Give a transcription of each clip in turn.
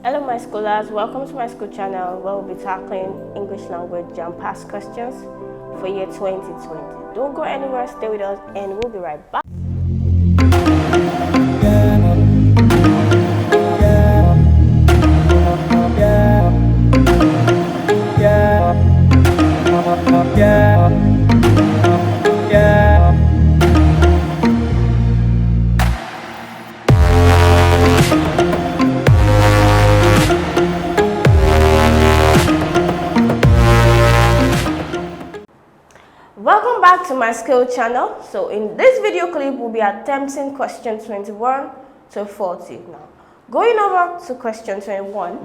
Hello my schoolers, welcome to my school channel where we'll be tackling English language JAMB past questions for year 2020. Don't go anywhere, stay with us and we'll be right back. Welcome back to my skill channel. So in this video clip we'll be attempting question 21 to 40. Now going over to question 21,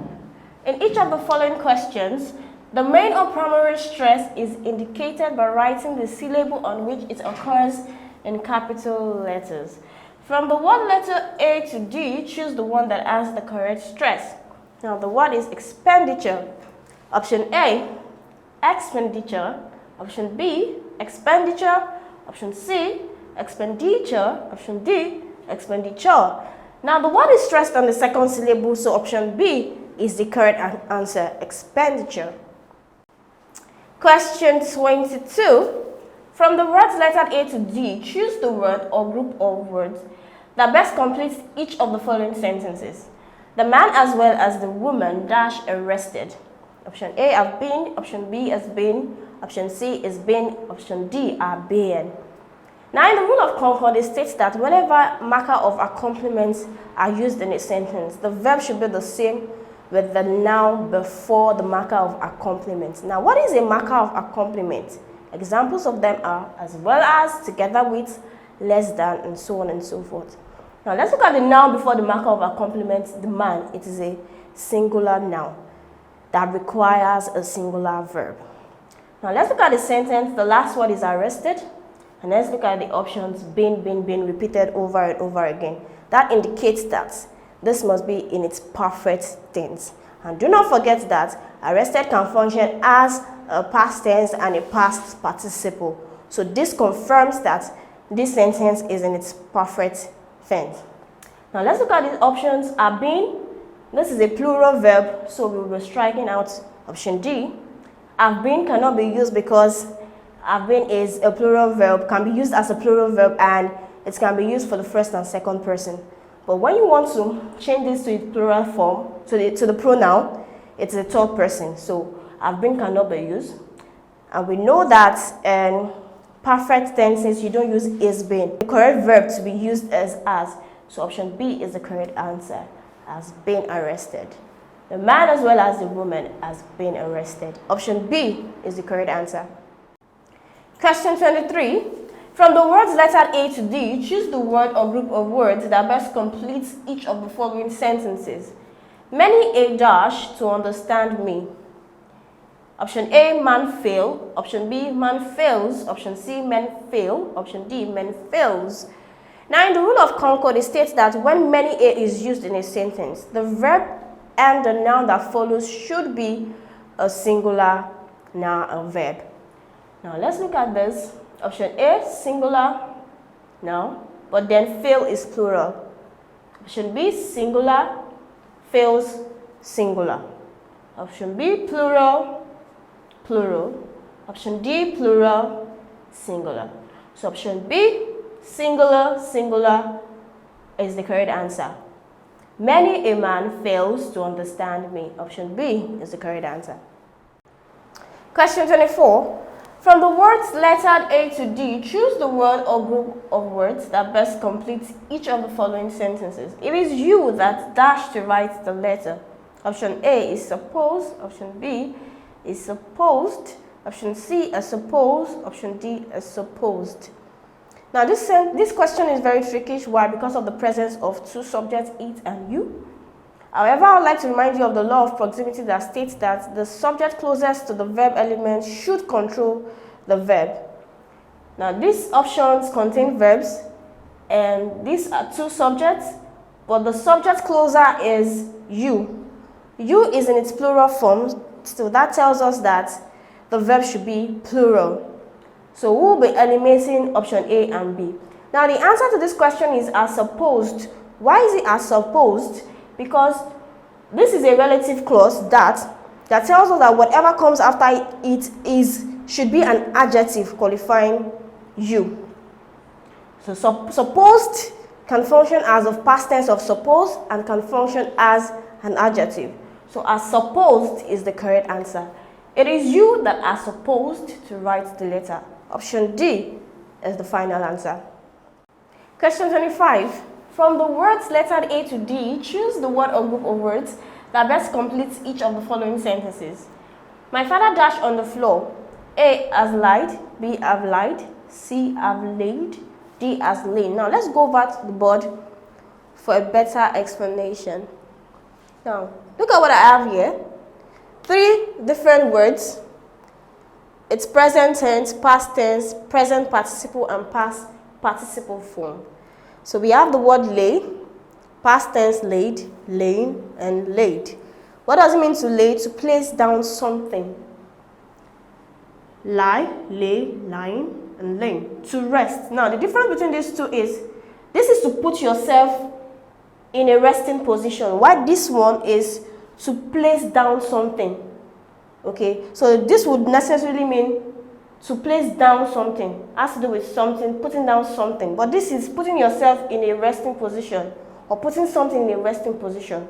in each of the following questions the main or primary stress is indicated by writing the syllable on which it occurs in capital letters. From the word letter A to D, choose the one that has the correct stress. Now the word is expenditure. Option A, expenditure. Option B, expenditure. Option C, expenditure. Option D, expenditure. Now the word is stressed on the second syllable, so option B is the correct answer, expenditure. Question 22. From the words lettered A to D, choose the word or group of words that best completes each of the following sentences. The man as well as the woman dash arrested. Option A, have been. Option B, has been. Option C is been. Option D are being. Now in the rule of concord, it states that whenever marker of accompaniments are used in a sentence, the verb should be the same with the noun before the marker of accompaniment. Now what is a marker of accompaniment? Examples of them are as well as, together with, less than, and so on and so forth. Now let's look at the noun before the marker of accompaniment, the man. It is a singular noun that requires a singular verb. Now let's look at the sentence. The last word is arrested. And let's look at the options been repeated over and over again. That indicates that this must be in its perfect tense. And do not forget that arrested can function as a past tense and a past participle. So this confirms that this sentence is in its perfect tense. Now let's look at the options. Are been. This is a plural verb, so we will be striking out option D. Have been cannot be used because have been is a plural verb, can be used as a plural verb, and it can be used for the first and second person. But when you want to change this to its plural form, to the pronoun, it's a third person. So have been cannot be used. And we know that in perfect tenses, you don't use is been. The correct verb to be used is as. So option B is the correct answer, has been arrested. The man as well as the woman has been arrested. Option B is the correct answer. Question 23. From the words lettered A to D, choose the word or group of words that best completes each of the following sentences. Many a dash to understand me. Option A, man fail. Option B, man fails. Option C, men fail. Option D, men fails. Now in the rule of concord, it states that when many a is used in a sentence, the verb and the noun that follows should be a singular noun or verb. Now let's look at this. Option A, singular noun, but then fail is plural. Option B, singular, fails, singular. Option B, plural, plural. Option D, plural, singular. So option B, singular, singular is the correct answer. Many a man fails to understand me. Option B is the correct answer. Question 24. From the words lettered A to D, choose the word or group of words that best completes each of the following sentences. It is you that dash to write the letter. Option A is suppose. Option B is supposed. Option C is suppose. Option D is supposed. Now this question is very tricky. Why? Because of the presence of two subjects, it and you. However, I would like to remind you of the law of proximity that states that the subject closest to the verb element should control the verb. Now these options contain verbs and these are two subjects, but the subject closer is you. You is in its plural form, so that tells us that the verb should be plural. So we'll be eliminating option A and B. Now the answer to this question is as supposed. Why is it as supposed? Because This is a relative clause that tells us that whatever comes after it should be an adjective qualifying you. So supposed can function as of past tense of suppose and can function as an adjective. So as supposed is the correct answer. It is you that are supposed to write the letter. Option D is the final answer. Question 25. From the words lettered A to D, choose the word or group of words that best completes each of the following sentences. My father dashed on the floor. A has lied, B have lied, C have laid, D has lain. Now let's go back to the board for a better explanation. Now look at what I have here. 3 different words. It's present tense, past tense, present participle, and past participle form. So we have the word lay, past tense laid, lain, and laid. What does it mean to lay? To place down something. Lie, lay, lying, and laying. To rest. Now the difference between these two is, this is to put yourself in a resting position, while this one is to place down something. Okay, so this would necessarily mean to place down something, has to do with something, putting down something. But this is putting yourself in a resting position, or putting something in a resting position.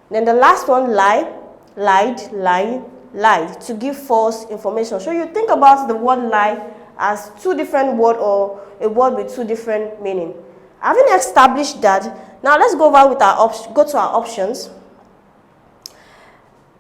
Then the last one, lie, lied, lying, lied, to give false information. So you think about the word lie as 2 different words or a word with 2 different meanings. Having established that, now let's go over with go to our options.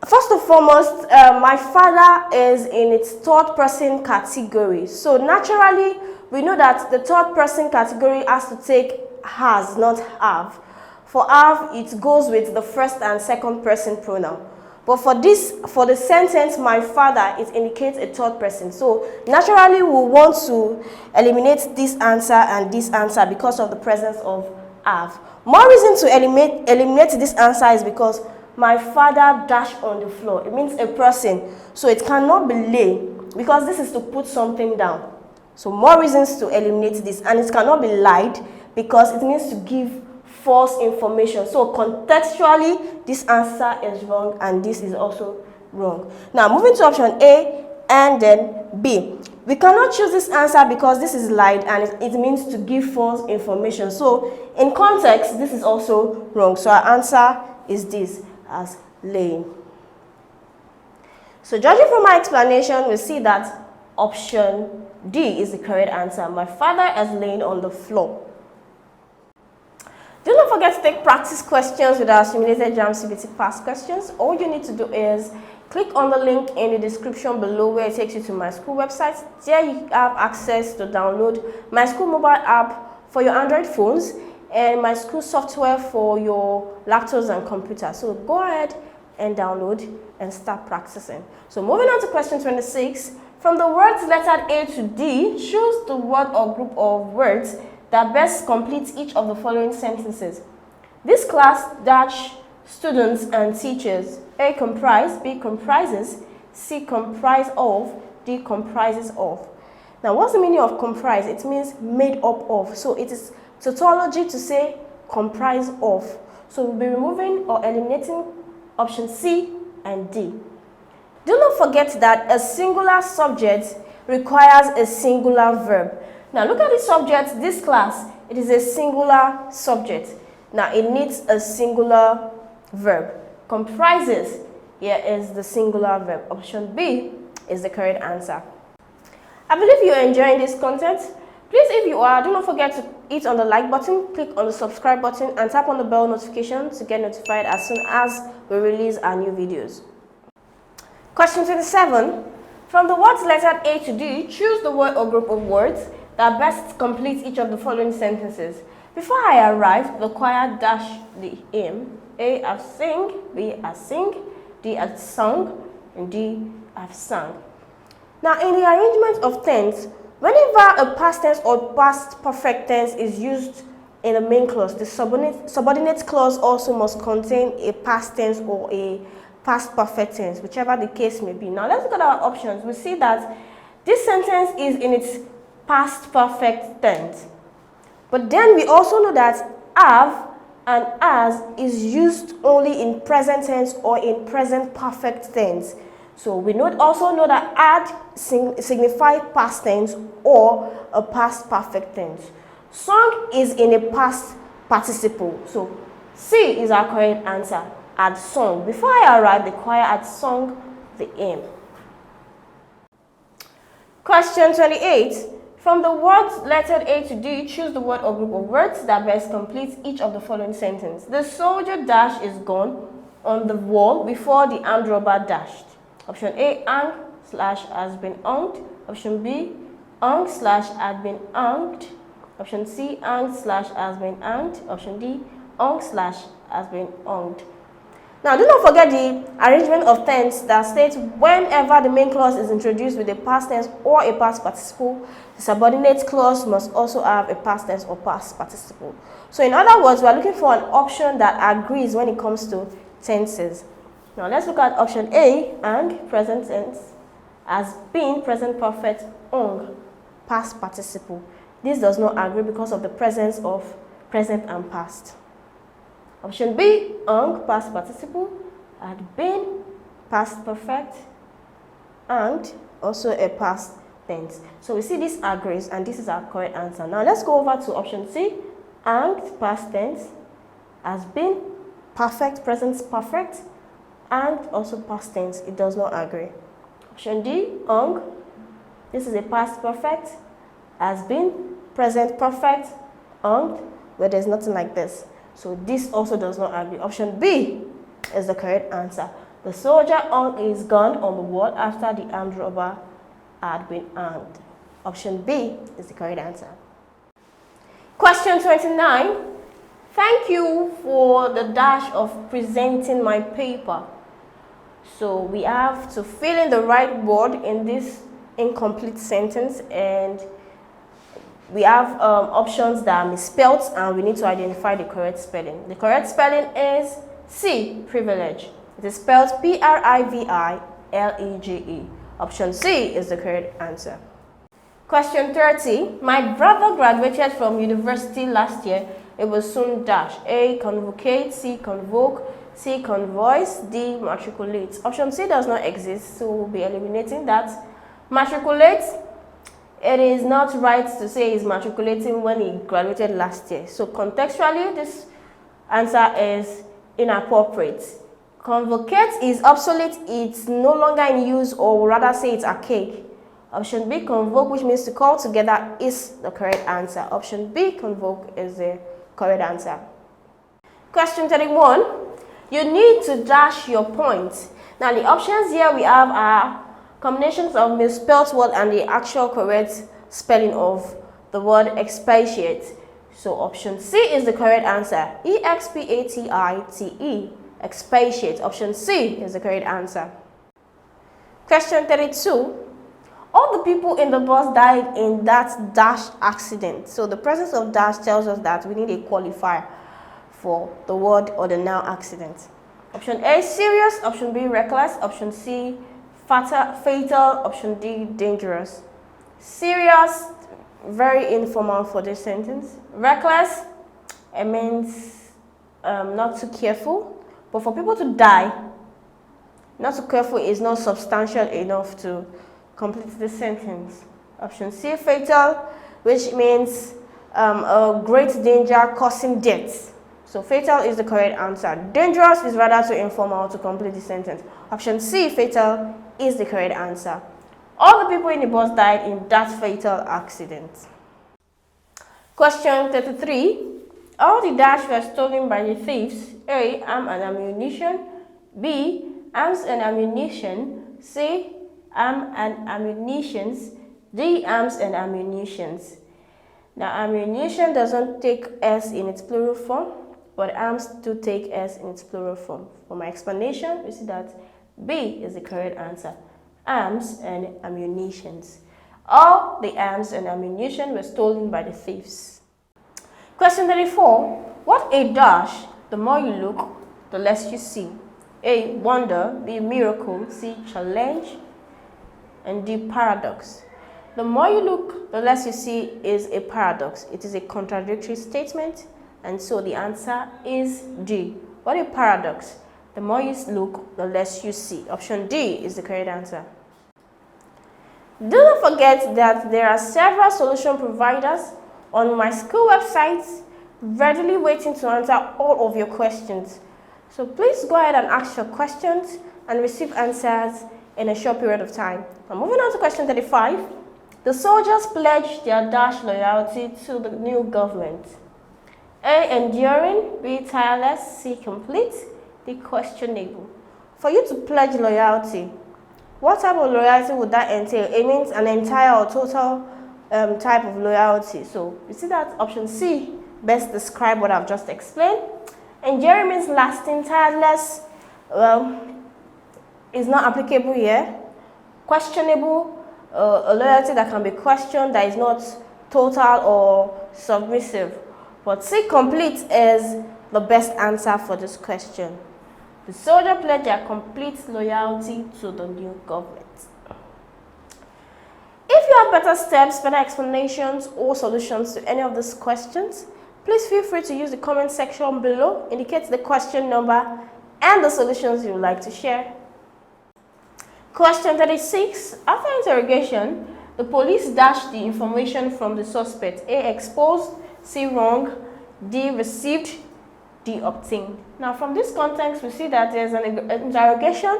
First and foremost, my father is in its 3rd person category. So naturally, we know that the 3rd person category has to take has, not have. For have, it goes with the 1st and 2nd person pronoun. But for the sentence, my father, it indicates a 3rd person. So naturally, we want to eliminate this answer and this answer because of the presence of have. More reason to eliminate this answer is because my father dashed on the floor. It means a person. So it cannot be lay because this is to put something down. So more reasons to eliminate this. And it cannot be lied because it means to give false information. So contextually, this answer is wrong and this is also wrong. Now moving to option A and then B. We cannot choose this answer because this is lied and it means to give false information. So in context, this is also wrong. So our answer is this, as laying. So judging from my explanation, we see that option D is the correct answer. My father is laying on the floor. Do not forget to take practice questions with our simulated JAMB CBT past questions. All you need to do is click on the link in the description below where it takes you to Myschool website. There you have access to download Myschool mobile app for your Android phones and Myschool software for your laptops and computers. So go ahead and download and start practicing. So moving on to question 26. From the words lettered A to D, choose the word or group of words that best completes each of the following sentences. This class dash students and teachers. A comprise, B comprises, C comprise of, D comprises of. Now what's the meaning of comprise? It means made up of. So it is tautology to say comprise of. So we'll be removing or eliminating option C and D. Do not forget that a singular subject requires a singular verb. Now look at the subject, this class, it is a singular subject. Now it needs a singular verb. Comprises, here is the singular verb. Option B is the correct answer. I believe you are enjoying this content. Please, if you are, do not forget to hit on the like button, click on the subscribe button, and tap on the bell notification to get notified as soon as we release our new videos. Question 27. From the words lettered A to D, choose the word or group of words that best complete each of the following sentences. Before I arrived, the choir dashed the hymn. A, I've sing, B, I sing, D, I've sung, and D, I've sung. Now, in the arrangement of tense, whenever a past tense or past perfect tense is used in the main clause, the subordinate clause also must contain a past tense or a past perfect tense, whichever the case may be. Now, let's look at our options. We see that this sentence is in its past perfect tense. But then we also know that have and as is used only in present tense or in present perfect tense. So we also know that add signifies past tense or a past perfect tense. Sung is in a past participle. So C is our correct answer. Had sung. Before I arrived, the choir had sung the hymn. Question 28. From the words lettered A to D, choose the word or group of words that best completes each of the following sentences. The soldier dash is gone on the wall before the armed robber dashed. Option A, hung / has been hanged. Option B, hung / had been hanged. Option C, hung / has been hanged. Option D, hung / has been hanged. Now, do not forget the arrangement of tense that states whenever the main clause is introduced with a past tense or a past participle, the subordinate clause must also have a past tense or past participle. So, in other words, we are looking for an option that agrees when it comes to tenses. Now, let's look at option A, hang, present tense, has been, present perfect, hung, past participle. This does not agree because of the presence of present and past. Option B, hung, past participle, had been, past perfect, and also a past tense. So we see this agrees, and this is our correct answer. Now let's go over to option C, hanged, past tense, has been, perfect, present perfect, and also past tense. It does not agree. Option D, hung, this is a past perfect, has been, present perfect, hung, but there's nothing like this. So this also does not agree. Option B is the correct answer. The soldier hung his gun on the wall after the armed robber had been hanged. Option B is the correct answer. Question 29. Thank you for the dash of presenting my paper. So we have to fill in the right word in this incomplete sentence, and we have options that are misspelled, and we need to identify the correct spelling. The correct spelling is C, privilege. It is spelled Privilege. Option C is the correct answer. Question 30. My brother graduated from university last year. It will soon dash. A, convocate. C, convoke. C, convoys. D, matriculate. Option C does not exist, so we'll be eliminating that. Matriculate. It is not right to say he's matriculating when he graduated last year. So contextually, this answer is inappropriate. Convocate is obsolete. It's no longer in use, or rather say it's archaic. Option B, convoke, which means to call together, is the correct answer. Option B, convoke, is the correct answer. Question 31. You need to dash your points. Now the options here we have are combinations of misspelled word and the actual correct spelling of the word expatiate. So option C is the correct answer. E-X-P-A-T-I-T-E. Expatiate. Option C is the correct answer. Question 32. All the people in the bus died in that dash accident. So the presence of dash tells us that we need a qualifier for the word or the noun accident. Option A, serious. Option B, reckless. Option C, fatal. Option D, dangerous. Serious, very informal for this sentence. Reckless, it means not too careful. But for people to die, not too careful is not substantial enough to complete this sentence. Option C, fatal, which means a great danger causing death. So fatal is the correct answer. Dangerous is rather too informal to complete the sentence. Option C, fatal, is the correct answer. All the people in the bus died in that fatal accident. Question 33. All the dash were stolen by the thieves. A, arms and ammunition. B, arms and ammunition. C, arms and ammunitions. D, arms and ammunitions. Now, ammunition doesn't take S in its plural form, but arms do take S in its plural form. For my explanation, we see that B is the correct answer. Arms and ammunitions. All the arms and ammunition were stolen by the thieves. Question 34. What a dash, the more you look, the less you see. A, wonder. B, miracle. C, challenge. And D, paradox. The more you look, the less you see is a paradox. It is a contradictory statement. And so the answer is D. What a paradox. The more you look, the less you see. Option D is the correct answer. Do not forget that there are several solution providers on Myschool website readily waiting to answer all of your questions. So please go ahead and ask your questions and receive answers in a short period of time. Now moving on to question 35. The soldiers pledged their dash loyalty to the new government. A. Enduring. B. Tireless. C. Complete. D. Questionable. For you to pledge loyalty, what type of loyalty would that entail? It means an entire or total type of loyalty. So you see that option C best describe what I've just explained. Enduring means lasting. Tireless, is not applicable here. Questionable, a loyalty that can be questioned, that is not total or submissive. But C, complete, is the best answer for this question. The soldier pledged their complete loyalty to the new government. If you have better steps, better explanations, or solutions to any of these questions, please feel free to use the comment section below, indicate the question number and the solutions you would like to share. Question 36. After interrogation, the police dashed the information from the suspect. A. Exposed. C. Wrong. D. Received. D. Obtained. Now from this context, we see that there's an interrogation.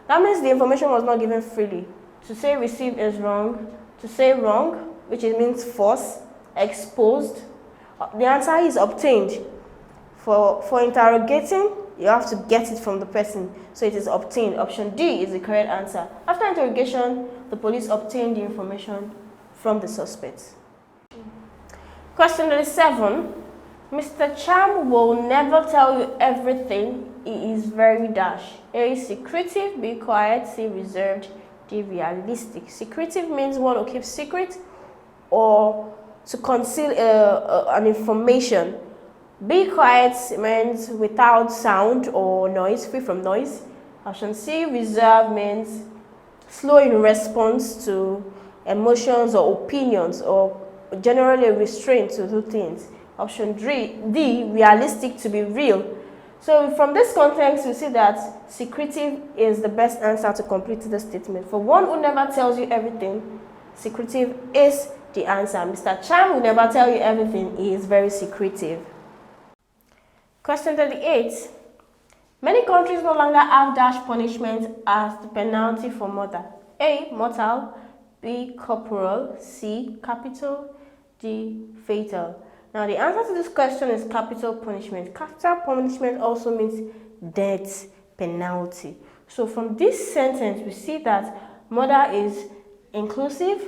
That means the information was not given freely. To say received is wrong. To say wrong, which means false. Exposed. The answer is obtained. For interrogating, you have to get it from the person. So it is obtained. Option D is the correct answer. After interrogation, the police obtained the information from the suspect. Question 37. Mr. Cham will never tell you everything. He is very dash. A. Secretive. B. Quiet. C. Reserved. D. Realistic. Secretive means one who keeps secret or to conceal an information. Be quiet means without sound or noise, free from noise. Option C, reserved, means slow in response to emotions or opinions, or generally restrained to do things. Option D, realistic, to be real. So from this context, we see that secretive is the best answer to complete the statement. For one who never tells you everything, secretive is the answer. Mr. Cham will never tell you everything. He is very secretive. Question 38. Many countries no longer have dash punishment as the penalty for murder. A. Mortal. B. Corporal. C. Capital. D. Fatal. Now the answer to this question is capital punishment. Capital punishment also means death penalty. So from this sentence, we see that murder is inclusive.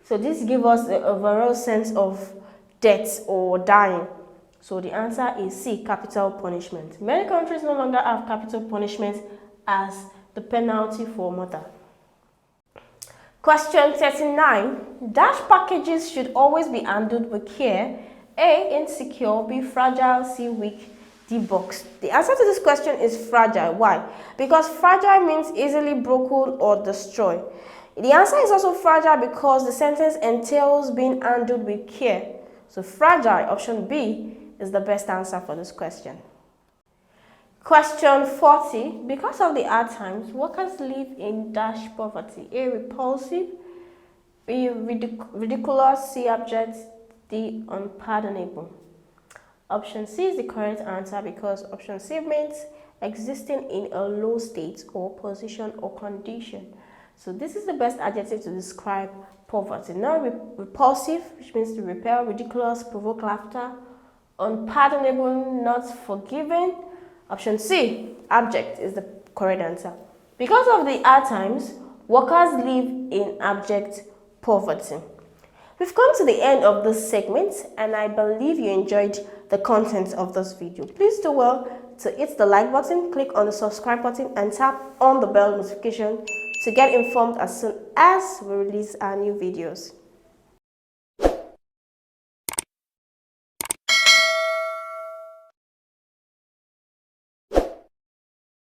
So this gives us the overall sense of death or dying. So the answer is C, capital punishment. Many countries no longer have capital punishment as the penalty for murder. Question 39. Dash packages should always be handled with care. A. Insecure. B. Fragile. C. Weak. D. Boxed. The answer to this question is fragile. Why? Because fragile means easily broken or destroyed. The answer is also fragile because the sentence entails being handled with care. So fragile, option B, is the best answer for this question. Question 40. Because of the hard times, workers live in dash poverty. A. Repulsive. B. Ridiculous. C. Abject. D. Unpardonable. Option C is the correct answer because option C means existing in a low state or position or condition. So this is the best adjective to describe poverty. Now repulsive, which means to repel, ridiculous, provoke laughter. Unpardonable, not forgiven. Option C, abject, is the correct answer. Because of the hard times, workers live in abject poverty. We've come to the end of this segment and I believe you enjoyed the content of this video. Please do well to hit the like button, click on the subscribe button and tap on the bell notification to get informed as soon as we release our new videos.